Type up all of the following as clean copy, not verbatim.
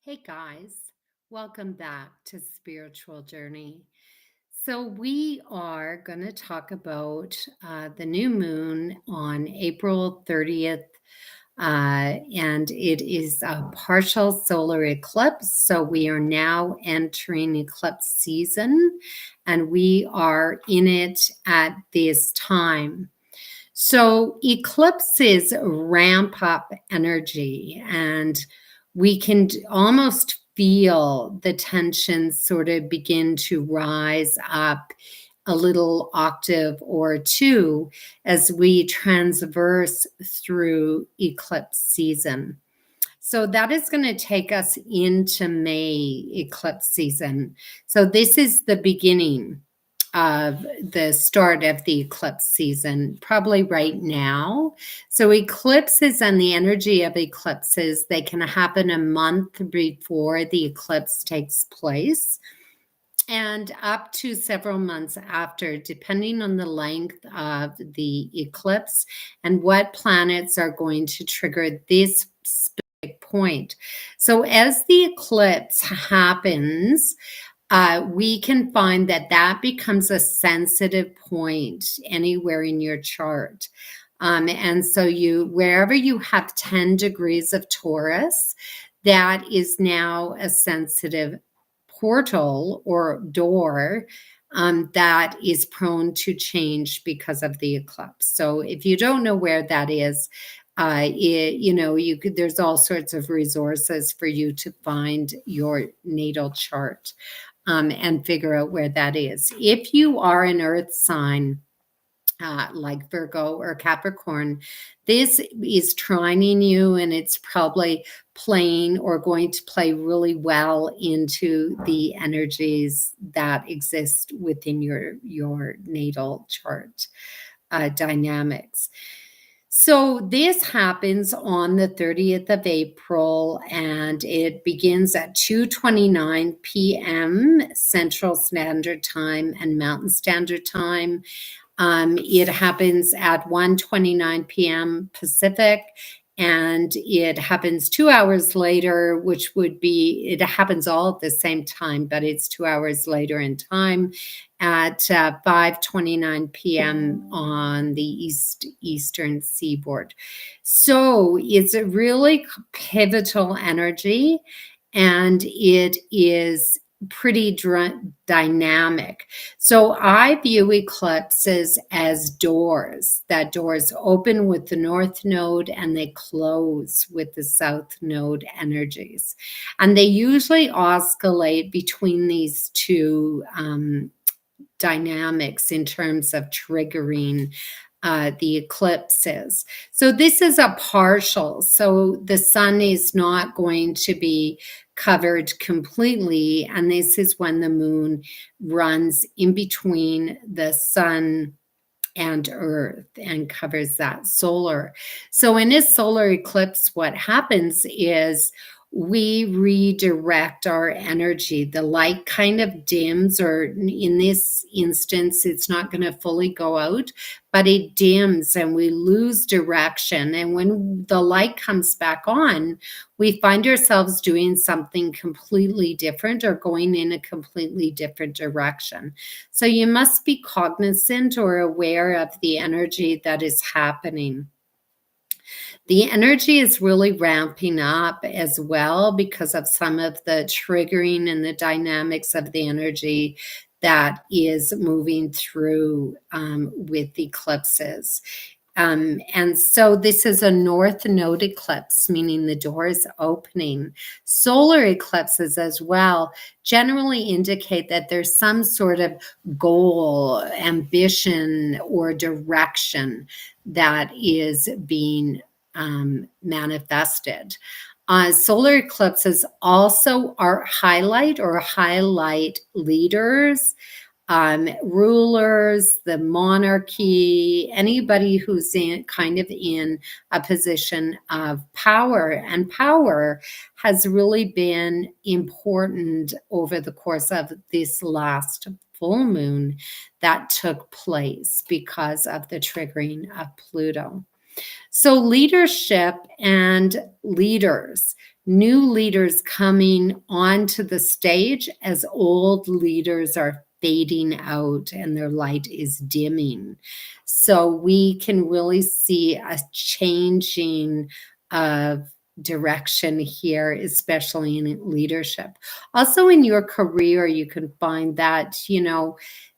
Hey guys, welcome back to Spiritual Journey. So, we are going to talk about the new moon on April 30th, and it is a partial solar eclipse. So, we are now entering eclipse season, and we are in it at this time. So, eclipses ramp up energy, and we can almost feel the tension sort of begin to rise up a little octave or two as we transverse through eclipse season. So that is going to take us into May eclipse season. So this is the beginning of the start of the eclipse season, probably right now. So eclipses and the energy of eclipses, they can happen a month before the eclipse takes place and up to several months after, depending on the length of the eclipse and what planets are going to trigger this specific point. So as the eclipse happens, we can find that that becomes a sensitive point anywhere in your chart. And so wherever you have 10 degrees of Taurus, that is now a sensitive portal or door that is prone to change because of the eclipse. So if you don't know where that is, there's all sorts of resources for you to find your natal chart and figure out where that is. If you are an earth sign, like Virgo or Capricorn, this is trining you, and it's probably playing or going to play really well into the energies that exist within your natal chart dynamics. So this happens on the 30th of April, and it begins at 2:29 p.m. Central Standard Time and Mountain Standard Time. It happens at 1:29 p.m. Pacific, and it happens 2 hours later, which would be, it happens all at the same time, but it's 2 hours later in time at 5:29 p.m. on the eastern seaboard. So it's a really pivotal energy, and it is pretty dynamic. So I view eclipses as doors. That doors open with the north node and they close with the south node energies. And they usually oscillate between these two dynamics in terms of triggering the eclipses. So this is a partial. So the sun is not going to be covered completely. And this is when the moon runs in between the sun and earth and covers that solar. So in a solar eclipse, what happens is we redirect our energy. The light kind of dims, or in this instance, it's not going to fully go out, but it dims and we lose direction. And when the light comes back on, we find ourselves doing something completely different or going in a completely different direction. So you must be cognizant or aware of the energy that is happening. The energy is really ramping up as well because of some of the triggering and the dynamics of the energy that is moving through with eclipses. And so this is a north node eclipse, meaning the door is opening. Solar eclipses as well generally indicate that there's some sort of goal, ambition, or direction that is being manifested. Solar eclipses also are highlight leaders, rulers, the monarchy, anybody who's in a position of power. And power has really been important over the course of this last full moon that took place because of the triggering of Pluto. So, leadership and leaders, new leaders coming onto the stage as old leaders are fading out and their light is dimming. So, we can really see a changing of direction here, especially in leadership. Also, in your career, you can find that,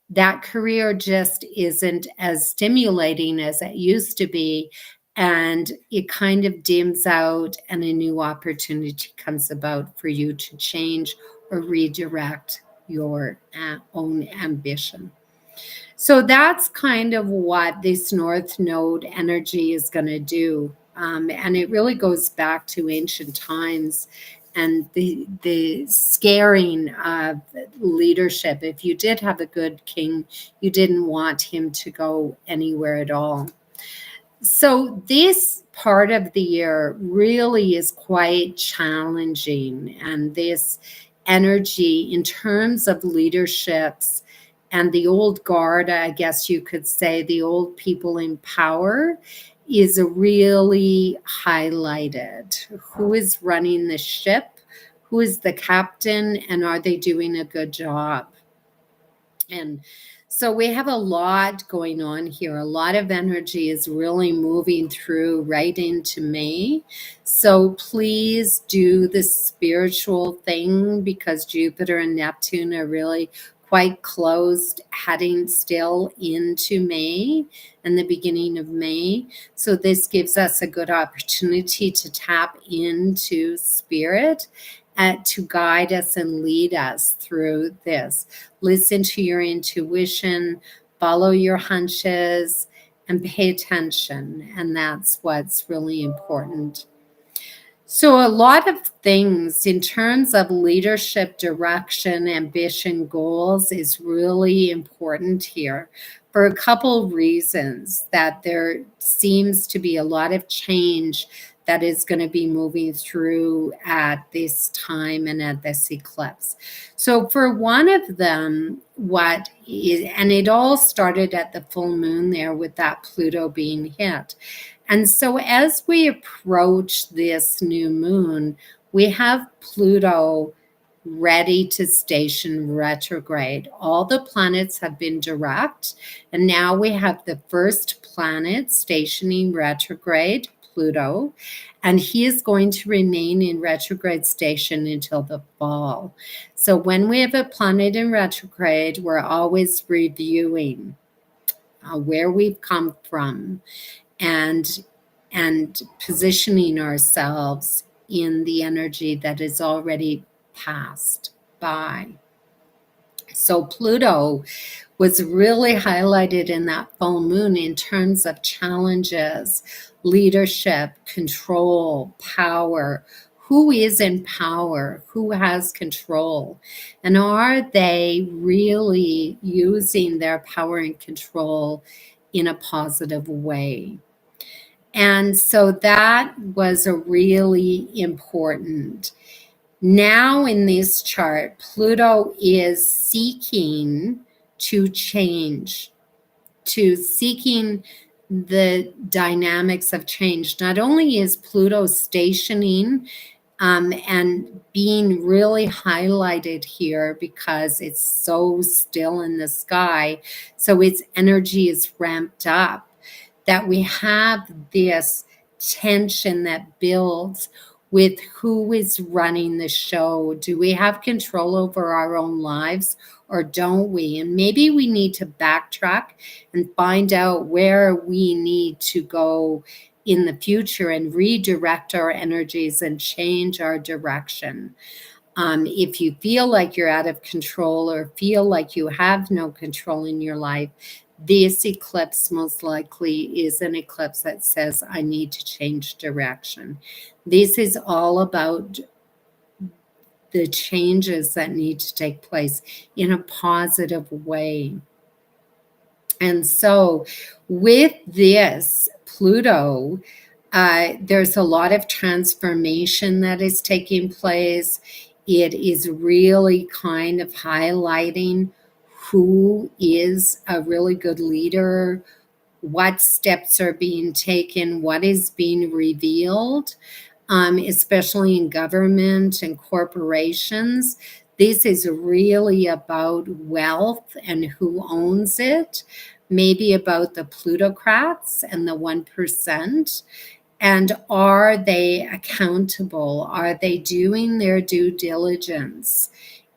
that career just isn't as stimulating as it used to be, and it kind of dims out and a new opportunity comes about for you to change or redirect your own ambition. So that's kind of what this North Node energy is going to do. And it really goes back to ancient times and the scaring of leadership. If you did have a good king, you didn't want him to go anywhere at all. So this part of the year really is quite challenging, and this energy in terms of leaderships and the old guard, I guess you could say, the old people in power is really highlighted. Who is running the ship? Who is the captain? And are they doing a good job? And so we have a lot going on here. A lot of energy is really moving through right into May. So please do the spiritual thing, because Jupiter and Neptune are really quite closed, heading still into May and the beginning of May. So this gives us a good opportunity to tap into spirit to guide us and lead us through this. Listen to your intuition, follow your hunches, and pay attention. And that's what's really important. So, a lot of things in terms of leadership, direction, ambition, goals is really important here for a couple reasons. That there seems to be a lot of change that is going to be moving through at this time and at this eclipse. So, for one of them, and it all started at the full moon there with that Pluto being hit. And so as we approach this new moon, we have Pluto ready to station retrograde. All the planets have been direct, and now we have the first planet stationing retrograde, Pluto, and he is going to remain in retrograde station until the fall. So when we have a planet in retrograde, we're always reviewing where we've come from, and positioning ourselves in the energy that is already passed by. So Pluto was really highlighted in that full moon in terms of challenges, leadership, control, power. Who is in power? Who has control? And are they really using their power and control in a positive way? And so that was a really important. Now in this chart, Pluto is seeking to change, to seeking the dynamics of change. Not only is Pluto stationing and being really highlighted here because it's so still in the sky, so its energy is ramped up, that we have this tension that builds with who is running the show. Do we have control over our own lives or don't we? And maybe we need to backtrack and find out where we need to go in the future and redirect our energies and change our direction. If you feel like you're out of control or feel like you have no control in your life, this eclipse most likely is an eclipse that says, I need to change direction. This is all about the changes that need to take place in a positive way. And so with this Pluto, there's a lot of transformation that is taking place. It is really kind of highlighting who is a really good leader, what steps are being taken, what is being revealed, especially in government and corporations. This is really about wealth and who owns it, maybe about the plutocrats and the 1%. And are they accountable? Are they doing their due diligence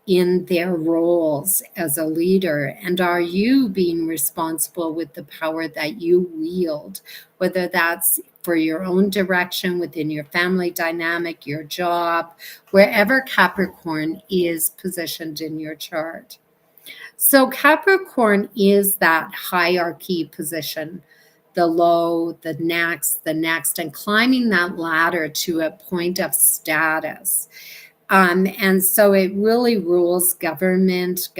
in their roles as a leader? And are you being responsible with the power that you wield, whether that's for your own direction within your family dynamic, your job, wherever Capricorn is positioned in your chart? So Capricorn is that hierarchy position, the low, the next, and climbing that ladder to a point of status. And so it really rules government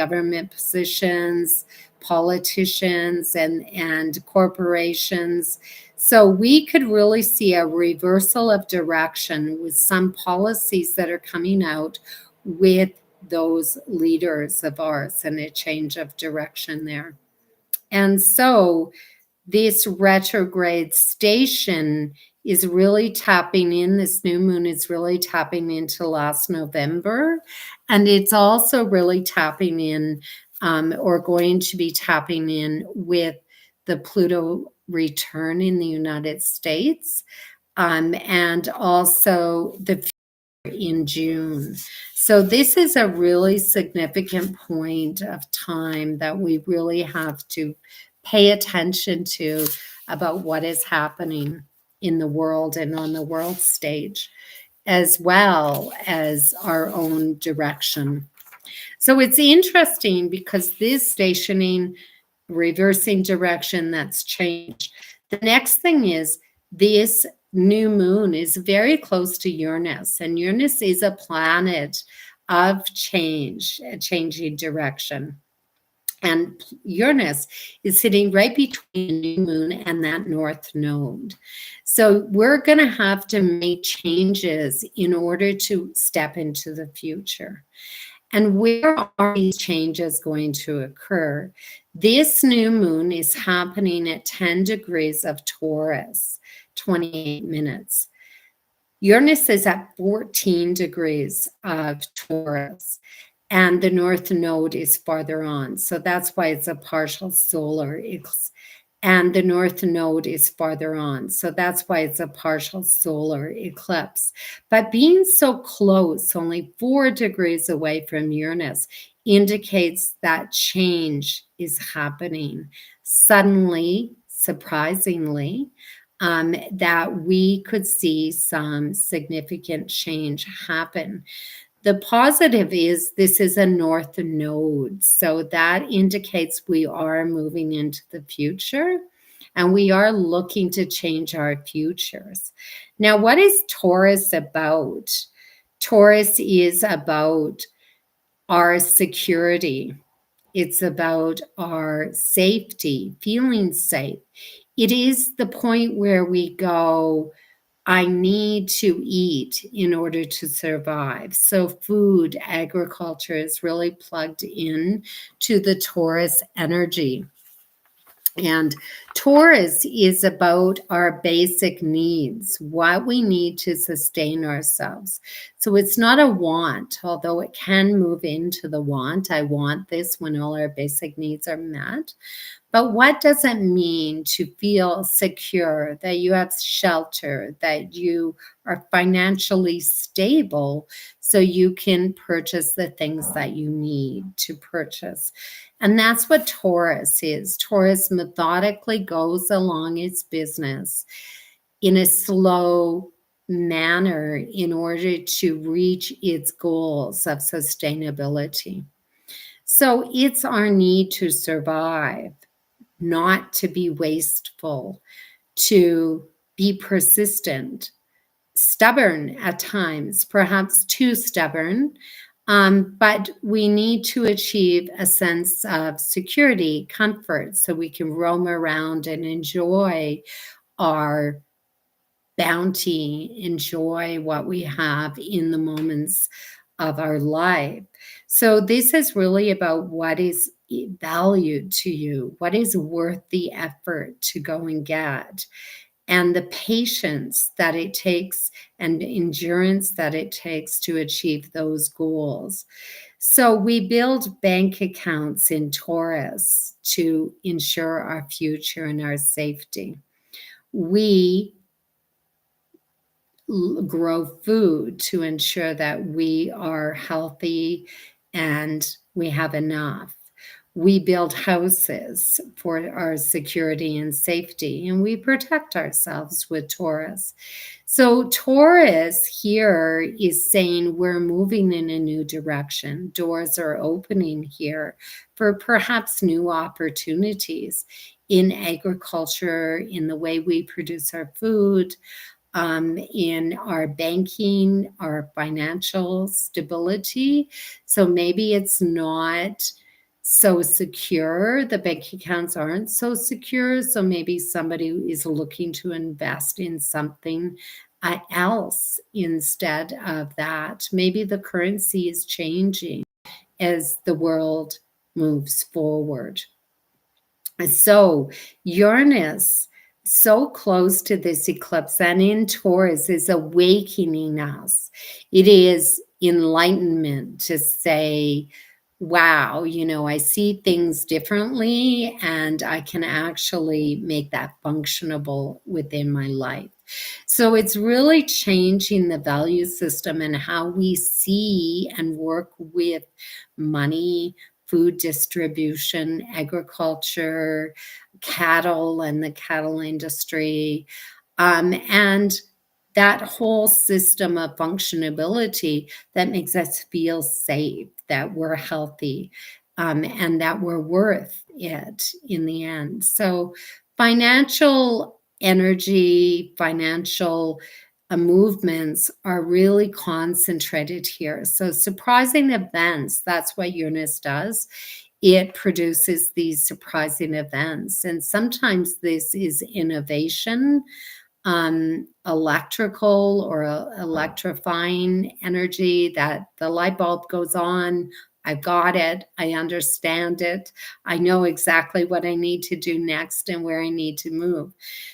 positions, politicians, and corporations. So we could really see a reversal of direction with some policies that are coming out with those leaders of ours, and a change of direction there. And so this retrograde station is really tapping in, this new moon is really tapping into last November. And it's also really tapping in, or going to be tapping in with the Pluto return in the United States, and also the in June. So this is a really significant point of time that we really have to pay attention to about what is happening in the world and on the world stage, as well as our own direction. So it's interesting because this stationing, reversing direction, that's changed. The next thing is this new moon is very close to Uranus, and Uranus is a planet of change, a changing direction. And Uranus is sitting right between the new moon and that north node. So we're going to have to make changes in order to step into the future. And where are these changes going to occur? This new moon is happening at 10 degrees of Taurus, 28 minutes. Uranus is at 14 degrees of Taurus, and the north node is farther on. So that's why it's a partial solar eclipse. And the north node is farther on. So that's why it's a partial solar eclipse. But being so close, only 4 degrees away from Uranus, indicates that change is happening suddenly, surprisingly, that we could see some significant change happen. The positive is this is a north node, so that indicates we are moving into the future and we are looking to change our futures. Now, what is Taurus about? Taurus is about our security. It's about our safety, feeling safe. It is the point where we go, I need to eat in order to survive. So food, agriculture is really plugged in to the Taurus energy. And Taurus is about our basic needs, what we need to sustain ourselves. So it's not a want, although it can move into the want. I want this when all our basic needs are met. But what does it mean to feel secure, that you have shelter, that you are financially stable so you can purchase the things that you need to purchase? And that's what Taurus is. Taurus methodically goes along its business in a slow manner in order to reach its goals of sustainability. So it's our need to survive, not to be wasteful, to be persistent, stubborn at times, perhaps too stubborn, but we need to achieve a sense of security, comfort, so we can roam around and enjoy our bounty, enjoy what we have in the moments of our life. So this is really about what is valued to you? What is worth the effort to go and get? And the patience that it takes and endurance that it takes to achieve those goals. So we build bank accounts in Taurus to ensure our future and our safety. We grow food to ensure that we are healthy and we have enough. We build houses for our security and safety, and we protect ourselves with Taurus. So, Taurus here is saying we're moving in a new direction. Doors are opening here for perhaps new opportunities in agriculture, in the way we produce our food, in our banking, our financial stability. So maybe it's not so secure. The bank accounts aren't so secure. So maybe somebody is looking to invest in something else instead of that. Maybe the currency is changing as the world moves forward. So Uranus, so close to this eclipse and in Taurus, is awakening us. It is enlightenment to say, wow, I see things differently and I can actually make that functionable within my life. So it's really changing the value system and how we see and work with money, food distribution, agriculture, cattle and the cattle industry. And that whole system of functionability that makes us feel safe, that we're healthy, and that we're worth it in the end. So financial energy, financial movements are really concentrated here. So surprising events, that's what Uranus does. It produces these surprising events. And sometimes this is innovation, electrical or electrifying energy, that the light bulb goes on. I've got it. I understand it. I know exactly what I need to do next and where I need to move.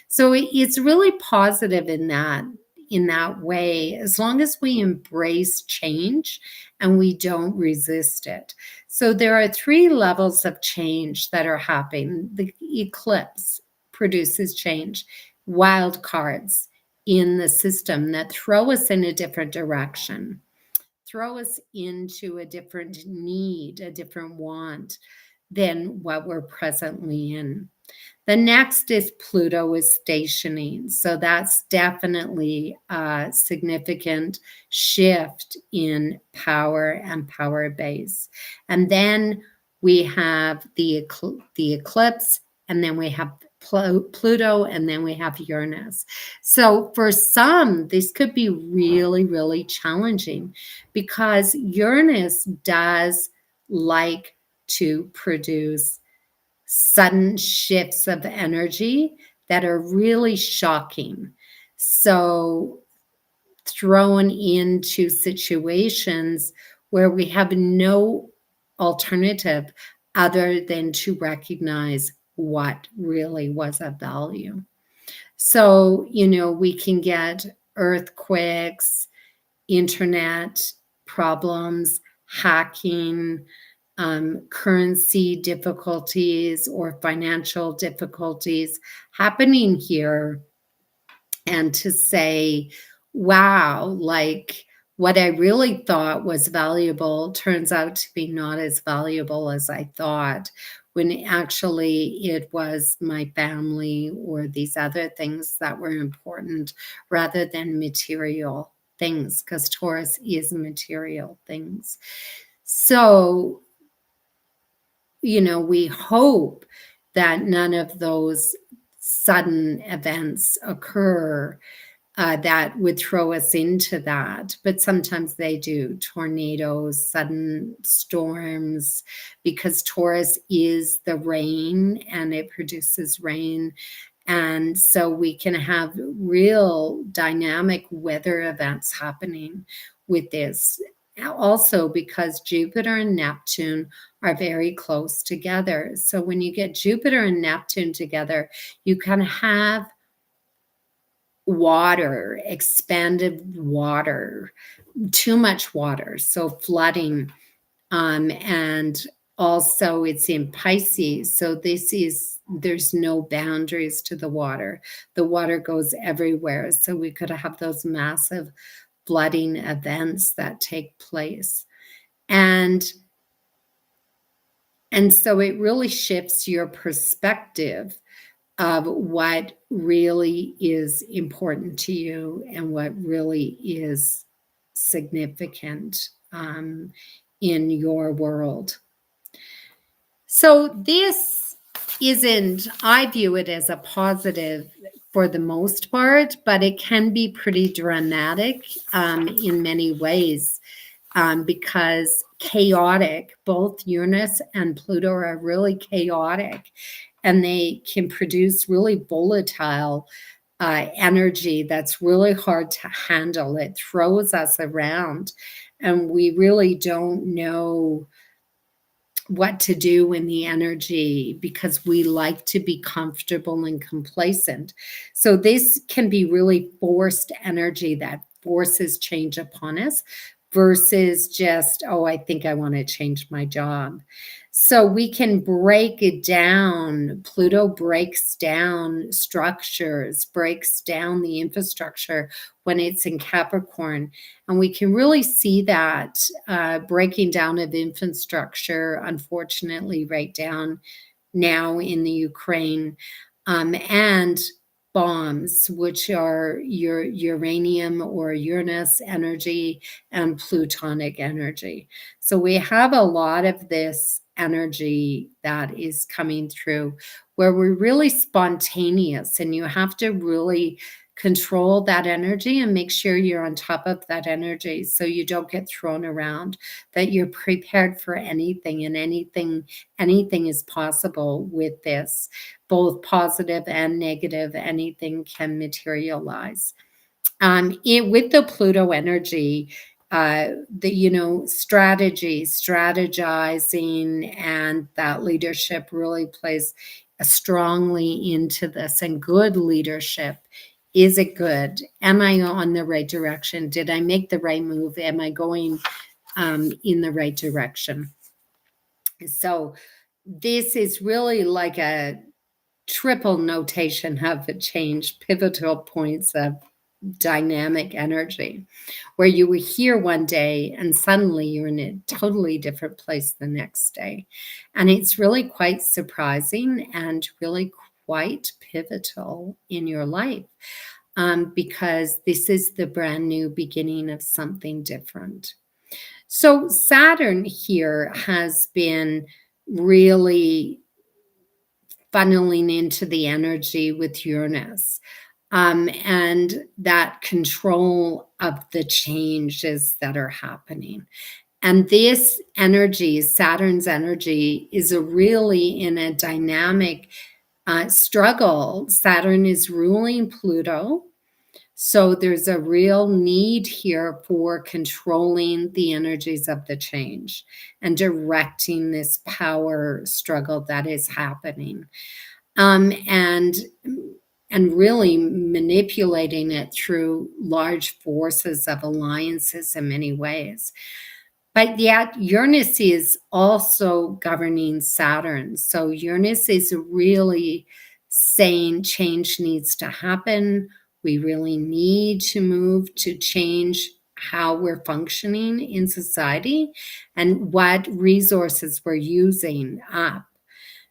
So it's really positive in that way, as long as we embrace change and we don't resist it. So there are 3 levels of change that are happening. The eclipse produces change, wild cards in the system that throw us in a different direction, throw us into a different need, a different want than what we're presently in. The next is Pluto is stationing. So that's definitely a significant shift in power and power base. And then we have the eclipse, and then we have Pluto, and then we have Uranus. So for some, this could be really, really challenging because Uranus does like to produce sudden shifts of energy that are really shocking. So thrown into situations where we have no alternative other than to recognize what really was of value. So, we can get earthquakes, internet problems, hacking, currency difficulties or financial difficulties happening here, and to say, wow, like what I really thought was valuable turns out to be not as valuable as I thought, when actually it was my family or these other things that were important rather than material things, because Taurus is material things. So, we hope that none of those sudden events occur that would throw us into that. But sometimes they do. Tornadoes, sudden storms, because Taurus is the rain and it produces rain. And so we can have real dynamic weather events happening with this. also because Jupiter and Neptune are very close together. So when you get Jupiter and Neptune together, you can have water, expanded water, too much water, so flooding. And also it's in Pisces, so there's no boundaries to the water. The water goes everywhere, so we could have those massive flooding events that take place. And so it really shifts your perspective of what really is important to you and what really is significant in your world. So this isn't, I view it as a positive for the most part, but it can be pretty dramatic in many ways because chaotic, both Uranus and Pluto are really chaotic, and they can produce really volatile energy that's really hard to handle. It throws us around, and we really don't know what to do in the energy because we like to be comfortable and complacent. So this can be really forced energy that forces change upon us versus just, oh, I think I want to change my job. So we can break it down. Pluto breaks down structures, breaks down the infrastructure when it's in Capricorn. And we can really see that breaking down of infrastructure, unfortunately, right down now in the Ukraine, and bombs, which are your uranium or Uranus energy and plutonic energy. So we have a lot of this energy that is coming through where we're really spontaneous, and you have to really control that energy and make sure you're on top of that energy so you don't get thrown around, that you're prepared for anything, and anything is possible with this, both positive and negative. Anything can materialize. With the Pluto energy, strategizing, and that leadership really plays strongly into this. And good leadership, is it good? Am I on the right direction? Did I make the right move? Am I going in the right direction? So this is really like a triple notation of a change, pivotal points of dynamic energy, where you were here one day and suddenly you're in a totally different place the next day. And it's really quite surprising and really quite pivotal in your life, because this is the brand new beginning of something different. So Saturn here has been really funneling into the energy with Uranus, and that control of the changes that are happening. And this energy, Saturn's energy, is really in a dynamic struggle. Saturn is ruling Pluto. So there's a real need here for controlling the energies of the change and directing this power struggle that is happening. And really manipulating it through large forces of alliances in many ways. But yet Uranus is also governing Saturn. So Uranus is really saying change needs to happen. We really need to move to change how we're functioning in society and what resources we're using up.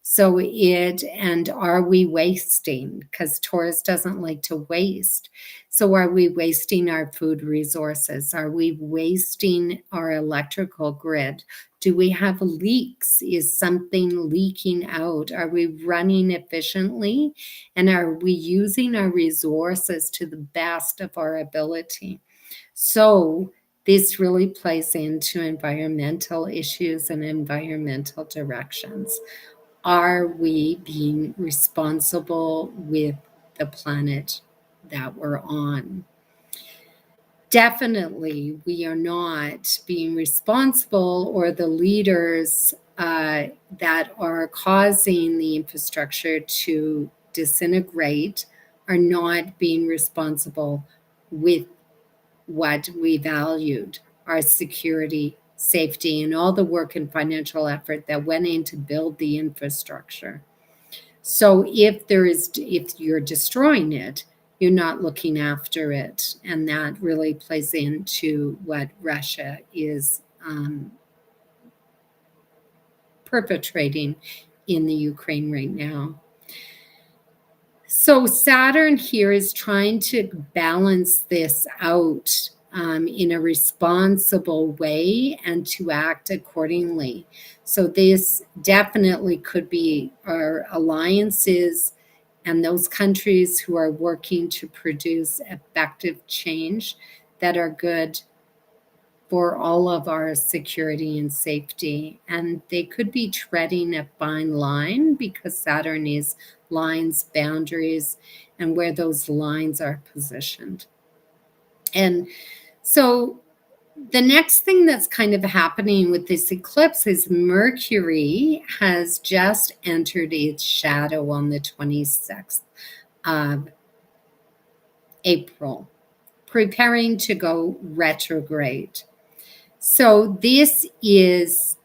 So and are we wasting? Because Taurus doesn't like to waste. So are we wasting our food resources? Are we wasting our electrical grid? Do we have leaks? Is something leaking out? Are we running efficiently? And are we using our resources to the best of our ability? So this really plays into environmental issues and environmental directions. Are we being responsible with the planet that we're on? definitely we are not being responsible, or the leaders that are causing the infrastructure to disintegrate are not being responsible with what we valued, our security, safety, and all the work and financial effort that went in to build the infrastructure. So if you're destroying it, you're not looking after it. And that really plays into what Russia is perpetrating in the Ukraine right now. So Saturn here is trying to balance this out in a responsible way and to act accordingly. So this definitely could be our alliances and those countries who are working to produce effective change that are good for all of our security and safety. And they could be treading a fine line because Saturn is lines, boundaries, and where those lines are positioned. And so the next thing that's kind of happening with this eclipse is Mercury has just entered its shadow on the 26th of April, preparing to go retrograde. So this is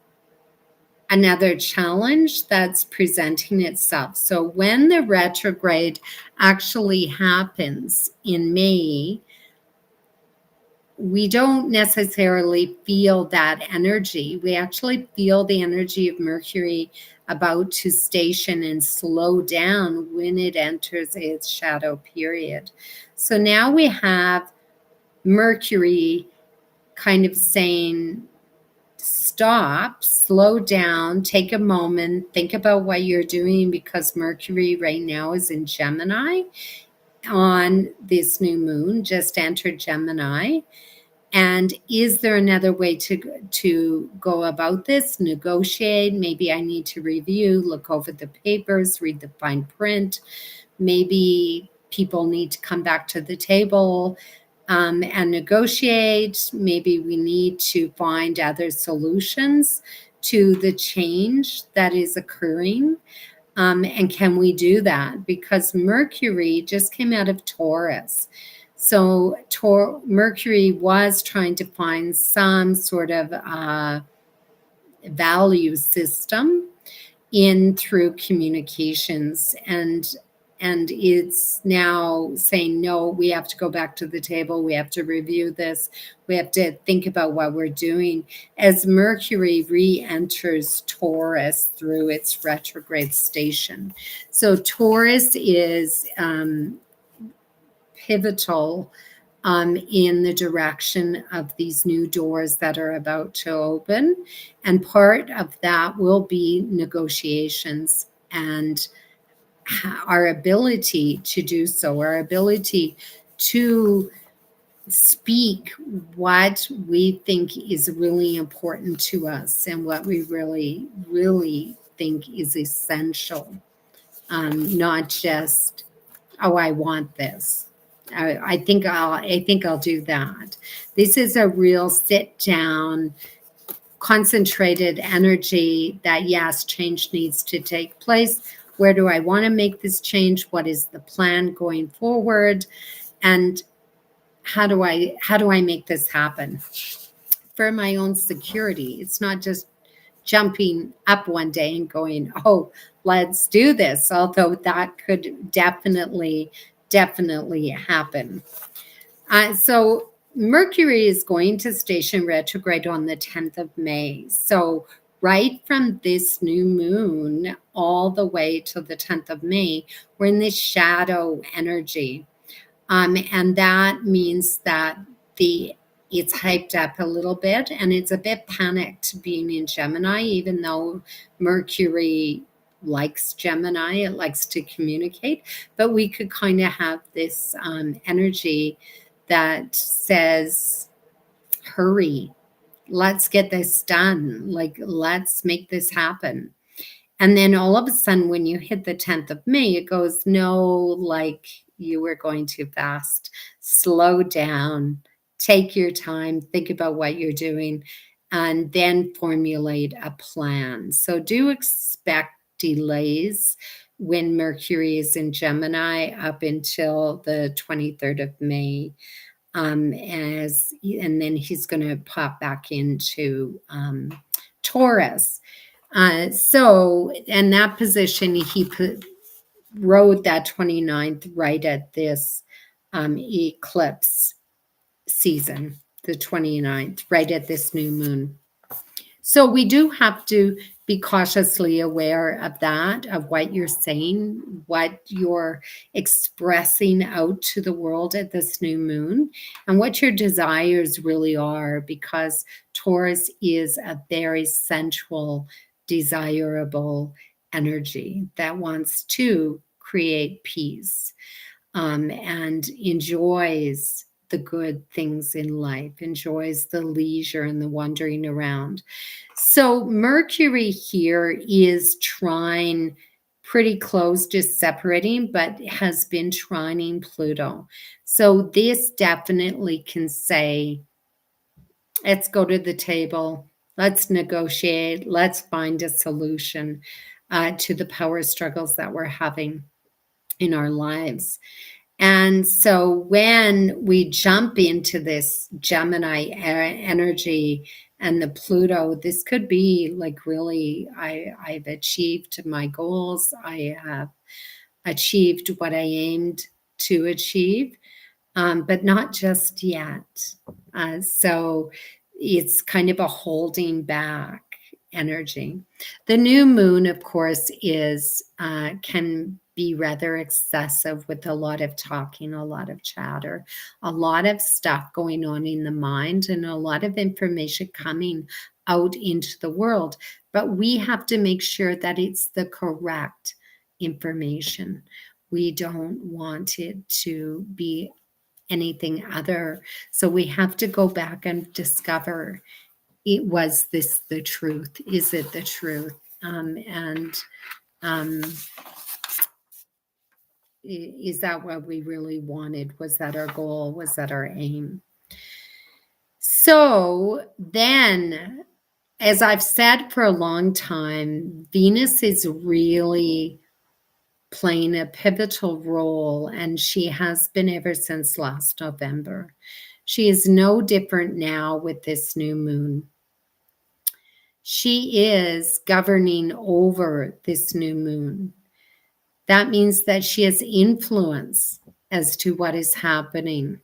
another challenge that's presenting itself. So when the retrograde actually happens in May, we don't necessarily feel that energy. We actually feel the energy of Mercury about to station and slow down when it enters its shadow period. So now we have Mercury kind of saying, stop, slow down, take a moment, think about what you're doing, because Mercury right now is in Gemini on this new moon, just entered Gemini. And is there another way to go about this? Negotiate. Maybe I need to review, look over the papers, read the fine print. Maybe people need to come back to the table and negotiate. Maybe we need to find other solutions to the change that is occurring. And can we do that? Because Mercury just came out of Taurus. So Mercury was trying to find some sort of value system in through communications, and it's now saying, no, we have to go back to the table, we have to review this, we have to think about what we're doing, as Mercury re-enters Taurus through its retrograde station. So Taurus is pivotal in the direction of these new doors that are about to open. And part of that will be negotiations and our ability to do so, our ability to speak what we think is really important to us and what we really, really think is essential. Not just, oh, I want this. I think I'll do that. This is a real sit down, concentrated energy that, yes, change needs to take place. Where do I want to make this change? What is the plan going forward? And how do I make this happen for my own security? It's not just jumping up one day and going, oh, let's do this, although that could definitely happen. So Mercury is going to station retrograde on the 10th of May. So right from this new moon all the way to the 10th of May, we're in this shadow energy. And that means that it's hyped up a little bit, and it's a bit panicked being in Gemini, even though Mercury likes Gemini, it likes to communicate. But we could kind of have this energy that says, hurry, let's get this done. Like, let's make this happen. And then all of a sudden, when you hit the 10th of May, it goes, no, like, you were going too fast. Slow down. take your time, think about what you're doing, and then formulate a plan. So do expect delays when Mercury is in Gemini up until the 23rd of May. And then he's going to pop back into Taurus. In that position, he rode that 29th right at this eclipse season, the 29th, right at this new moon. So we do have to be cautiously aware of that, of what you're saying, what you're expressing out to the world at this new moon, and what your desires really are, because Taurus is a very sensual, desirable energy that wants to create peace, and enjoys the good things in life, enjoys the leisure and the wandering around. So Mercury here is trine pretty close, just separating, but has been trining Pluto. So this definitely can say, let's go to the table, let's negotiate, let's find a solution to the power struggles that we're having in our lives. And so when we jump into this Gemini energy and the Pluto, this could be like, really, I've achieved my goals. I have achieved what I aimed to achieve, but not just yet. So it's kind of a holding back energy. The new moon, of course, is can be rather excessive, with a lot of talking, a lot of chatter, a lot of stuff going on in the mind, and a lot of information coming out into the world. But we have to make sure that it's the correct information. We don't want it to be anything other. So we have to go back and discover, was this the truth? Is it the truth? Is that what we really wanted? Was that our goal? Was that our aim? So then, as I've said for a long time, Venus is really playing a pivotal role, and she has been ever since last November. She is no different now with this new moon. She is governing over this new moon. That means that she has influence as to what is happening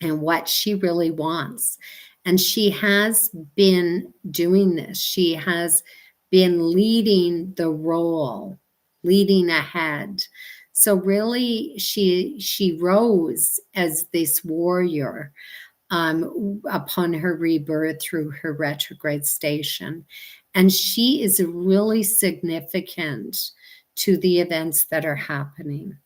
and what she really wants. And she has been doing this. She has been leading the role, leading ahead. So really, she rose as this warrior upon her rebirth through her retrograde station. And she is really significant to the events that are happening.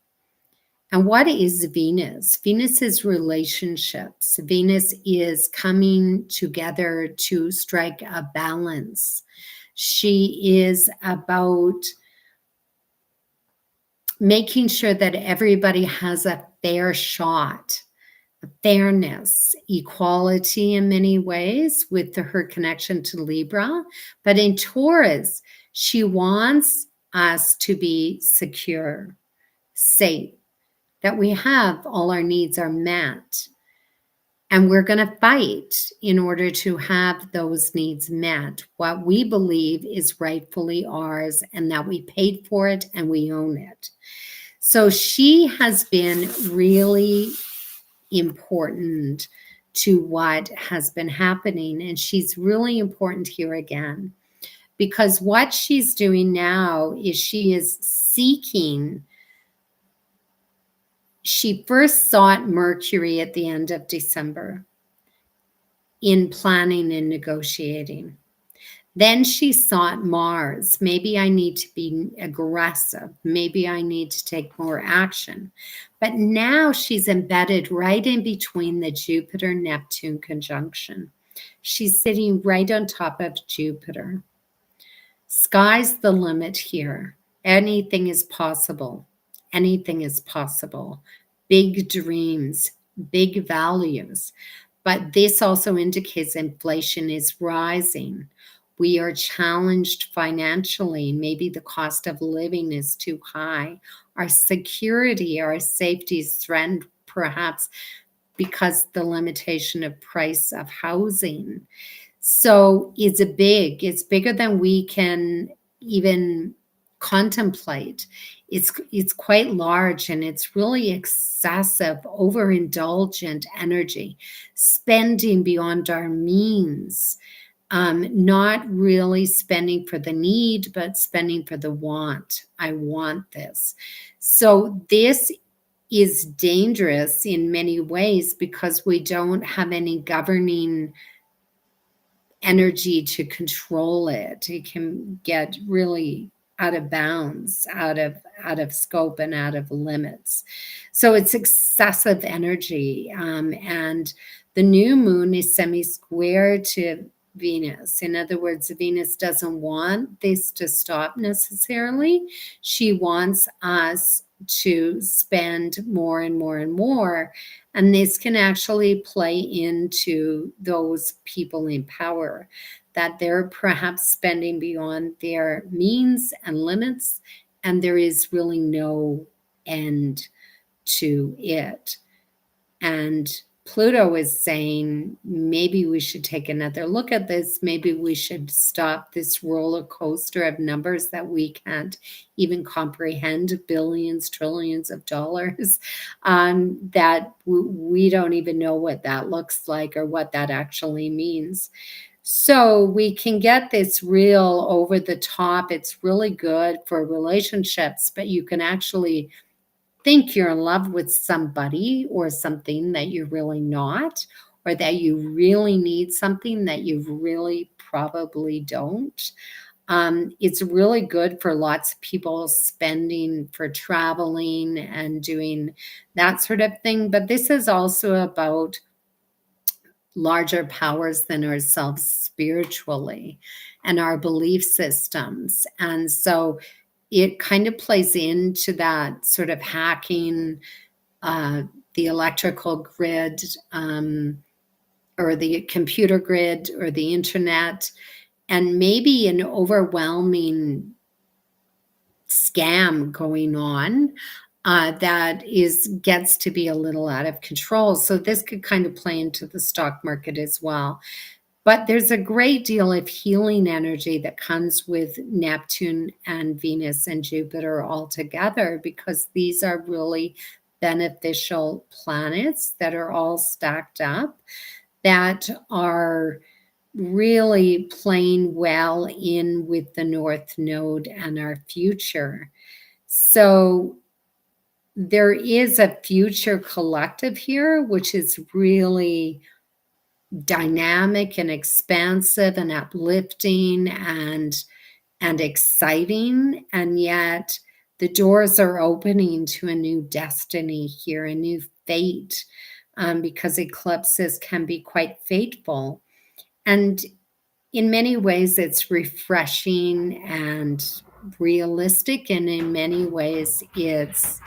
And what is Venus? Venus is relationships. Venus is coming together to strike a balance. She is about making sure that everybody has a fair shot, fairness, equality in many ways with her connection to Libra. But in Taurus, she wants us to be secure, safe, that we have all our needs are met. And we're going to fight in order to have those needs met, what we believe is rightfully ours, and that we paid for it and we own it. So she has been really important to what has been happening. And she's really important here again, because what she's doing now is she is seeking. She first sought Mercury at the end of December in planning and negotiating. Then she sought Mars. Maybe I need to be aggressive. Maybe I need to take more action. But now she's embedded right in between the Jupiter-Neptune conjunction. She's sitting right on top of Jupiter. Sky's the limit here. Anything is possible. Anything is possible. Big dreams, big values. But this also indicates inflation is rising. We are challenged financially. Maybe the cost of living is too high. Our security, our safety is threatened, perhaps because the limitation of price of housing. So it's bigger than we can even contemplate. It's quite large, and it's really excessive, overindulgent energy, spending beyond our means, not really spending for the need, but spending for the want. I want this. So this is dangerous in many ways because we don't have any governing energy to control it. It can get really out of bounds, out of scope, and out of limits. So it's excessive energy, and the new moon is semi-square to Venus. In other words, Venus doesn't want this to stop necessarily. She wants us to spend more and more and more, and this can actually play into those people in power, that they're perhaps spending beyond their means and limits, and there is really no end to it. And Pluto is saying maybe we should take another look at this. Maybe we should stop this roller coaster of numbers that we can't even comprehend, billions, trillions of dollars, that we don't even know what that looks like or what that actually means. So we can get this real over the top. It's really good for relationships, but you can actually think you're in love with somebody or something that you're really not, or that you really need something that you really probably don't. It's really good for lots of people spending for traveling and doing that sort of thing. But this is also about larger powers than ourselves spiritually and our belief systems. And so it kind of plays into that sort of hacking the electrical grid, or the computer grid or the internet, and maybe an overwhelming scam going on that gets to be a little out of control. So this could kind of play into the stock market as well. But there's a great deal of healing energy that comes with Neptune and Venus and Jupiter all together, because these are really beneficial planets that are all stacked up, that are really playing well in with the North Node and our future. So there is a future collective here, which is really dynamic and expansive and uplifting and exciting, and yet the doors are opening to a new destiny here, a new fate, because eclipses can be quite fateful. And in many ways it's refreshing and realistic, and in many ways it's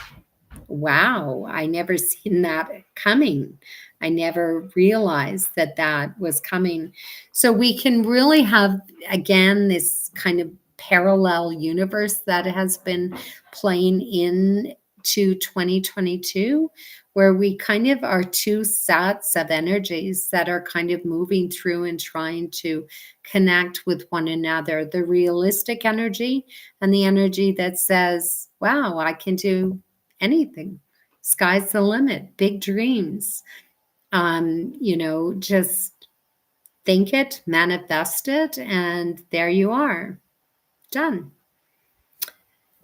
wow, I never seen that coming. I never realized that that was coming. So we can really have, again, this kind of parallel universe that has been playing in to 2022, where we kind of are two sets of energies that are kind of moving through and trying to connect with one another. The realistic energy and the energy that says, wow, I can do anything. Sky's the limit, big dreams. Just think it, manifest it, and there you are. Done.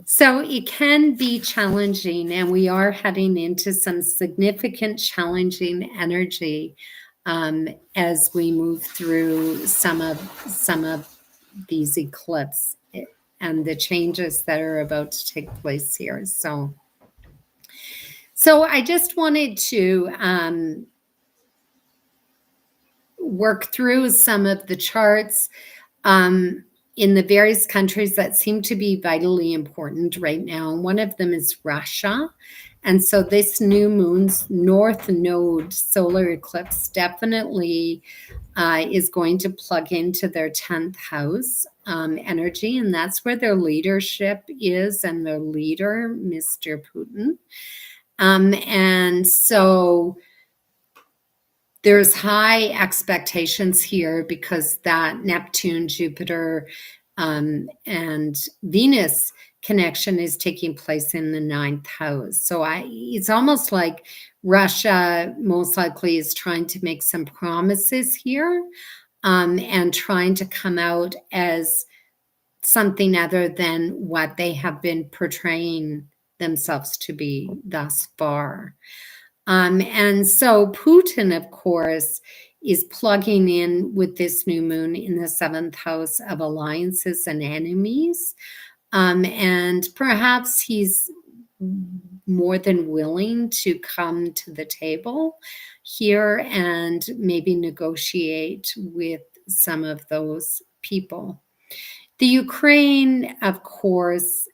So it can be challenging, and we are heading into some significant challenging energy as we move through some of these eclipses and the changes that are about to take place here. So I just wanted to work through some of the charts. in the various countries that seem to be vitally important right now. One of them is Russia. And so this new moon's north node solar eclipse definitely is going to plug into their 10th house energy. And that's where their leadership is and their leader, Mr. Putin. And so there's high expectations here because that Neptune, Jupiter, and Venus connection is taking place in the 9th house. So it's almost like Russia most likely is trying to make some promises here, and trying to come out as something other than what they have been portraying themselves to be thus far. And so Putin, of course, is plugging in with this new moon in the 7th house of alliances and enemies. And perhaps he's more than willing to come to the table here and maybe negotiate with some of those people. The Ukraine, of course,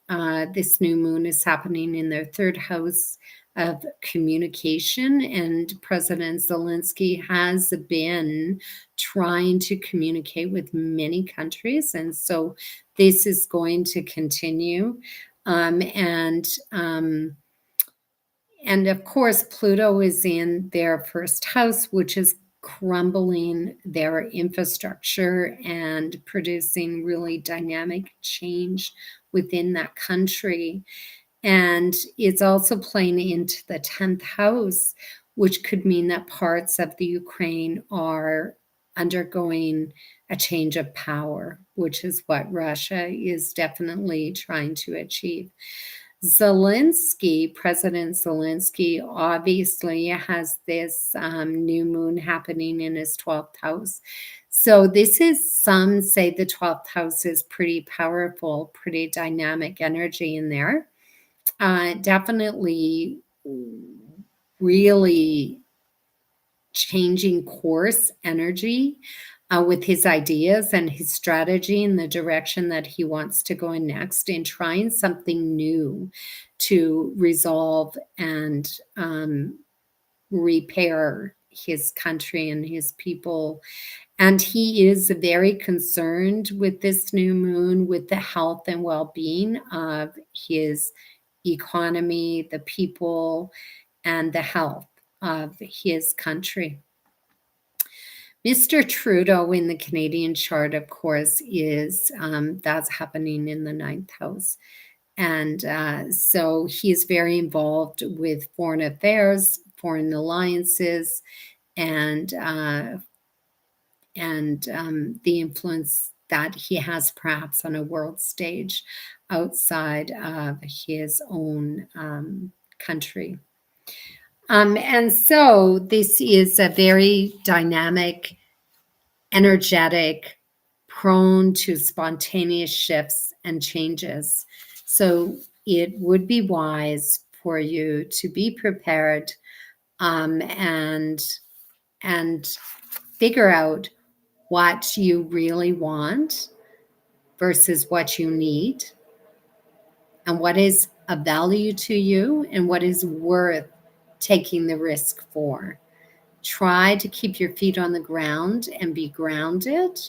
this new moon is happening in their 3rd house of communication, and President Zelensky has been trying to communicate with many countries, and so this is going to continue. And of course, Pluto is in their 1st house, which is crumbling their infrastructure and producing really dynamic change within that country. And it's also playing into the 10th house, which could mean that parts of the Ukraine are undergoing a change of power, which is what Russia is definitely trying to achieve. President Zelensky, obviously has this new moon happening in his 12th house. So this is, some say the 12th house is pretty powerful, pretty dynamic energy in there. Definitely really changing course energy with his ideas and his strategy and the direction that he wants to go in next, in trying something new to resolve and repair his country and his people. And he is very concerned with this new moon, with the health and well-being of his economy, the people, and the health of his country. Mr. Trudeau in the Canadian chart, of course, is that's happening in the 9th house. And so he's very involved with foreign affairs, foreign alliances, and the influence that he has perhaps on a world stage outside of his own country. And so this is a very dynamic, energetic, prone to spontaneous shifts and changes. So it would be wise for you to be prepared, and figure out what you really want versus what you need, and what is of value to you and what is worth taking the risk for. Try to keep your feet on the ground and be grounded,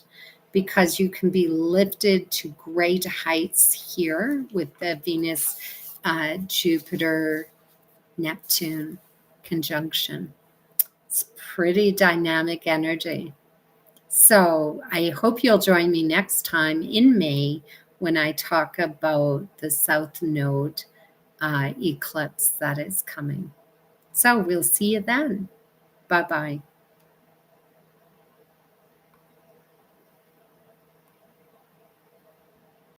because you can be lifted to great heights here with the Venus, Jupiter, Neptune conjunction. It's pretty dynamic energy. So I hope you'll join me next time in May when I talk about the South Node eclipse that is coming. So we'll see you then. Bye-bye.